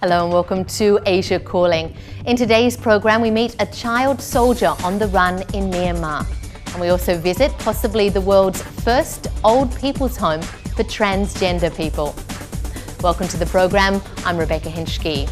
Hello and welcome to Asia Calling. In today's program, we meet a child soldier on the run in Myanmar. And we also visit possibly the world's first old people's home for transgender people. Welcome to the program. I'm Rebecca Hinchke.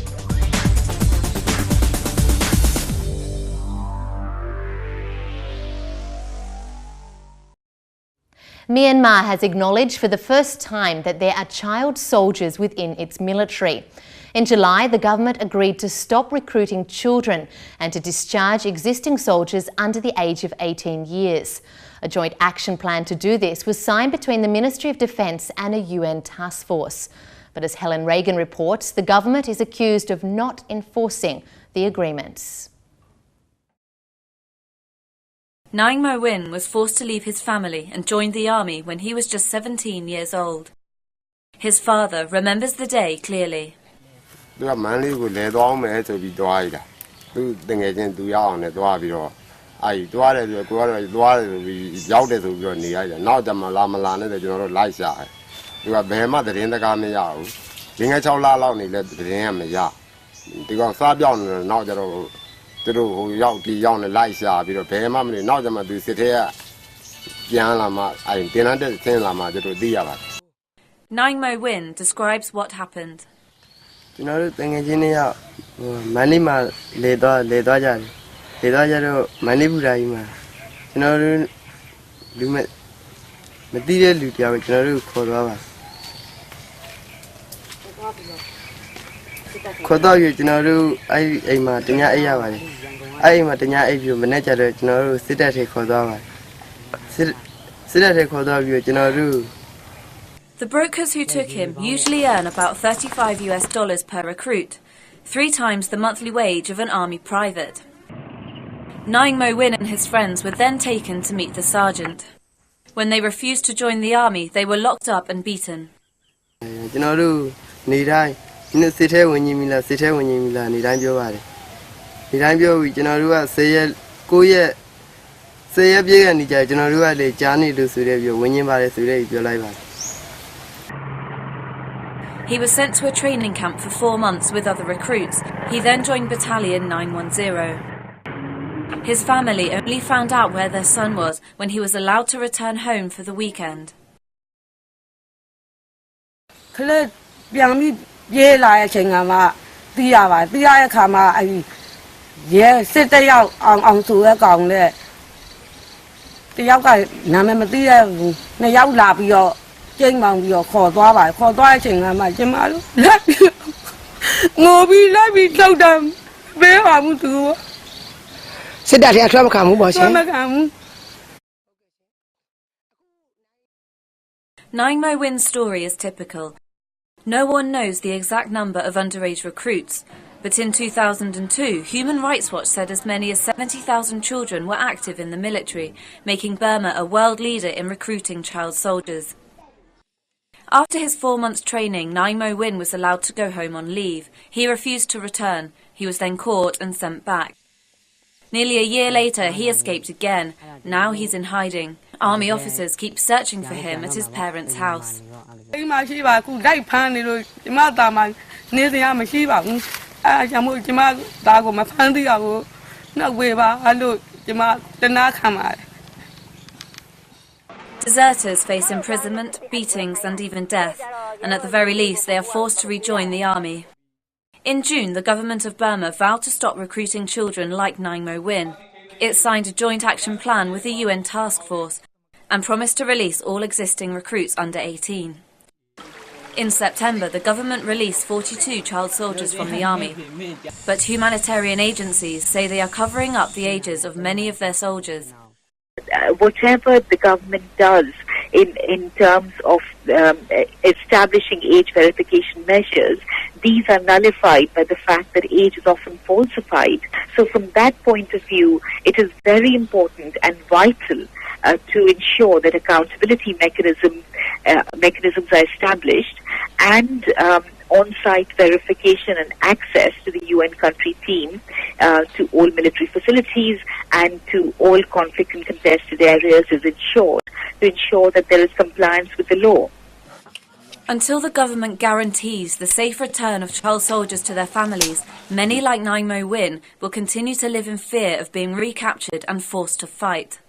Myanmar has acknowledged for the first time that there are child soldiers within its military. In July, the government agreed to stop recruiting children and to discharge existing soldiers under the age of 18 years. A joint action plan to do this was signed between the Ministry of Defence and a UN task force. But as Helen Regan reports, the government is accused of not enforcing the agreements. Nang Mo Win was forced to leave his family and joined the army when he was just 17 years old. His father remembers the day clearly. Nang Mo Win describes what happened. The brokers who took him usually earn about $35 per recruit, 3 times the monthly wage of an army private. Nang Mo Win and his friends were then taken to meet the sergeant. When they refused to join the army, they were locked up and beaten. He was sent to a training camp for 4 months with other recruits. He then joined Battalion 910. His family only found out where their son was when he was allowed to return home for the weekend. Nang Mo Win's story is typical. No one knows the exact number of underage recruits, but in 2002, Human Rights Watch said as many as 70,000 children were active in the military, making Burma a world leader in recruiting child soldiers. After his 4 months training, Nang Mo Win was allowed to go home on leave. He refused to return. He was then caught and sent back. Nearly a year later, he escaped again. Now he's in hiding. Army officers keep searching for him at his parents' house. Deserters face imprisonment, beatings and even death, and at the very least they are forced to rejoin the army. In June, the government of Burma vowed to stop recruiting children like Nang Mo Win. It signed a joint action plan with the UN task force and promised to release all existing recruits under 18. In September, the government released 42 child soldiers from the army, but humanitarian agencies say they are covering up the ages of many of their soldiers. Whatever the government does in terms of establishing age verification measures, these are nullified by the fact that age is often falsified. So from that point of view, it is very important and vital to ensure that accountability mechanisms are established and on-site verification and access to the UN country team to all military facilities and to all conflict and contested areas is ensured, to ensure that there is compliance with the law. Until the government guarantees the safe return of child soldiers to their families, many like Nai Mo Win will continue to live in fear of being recaptured and forced to fight.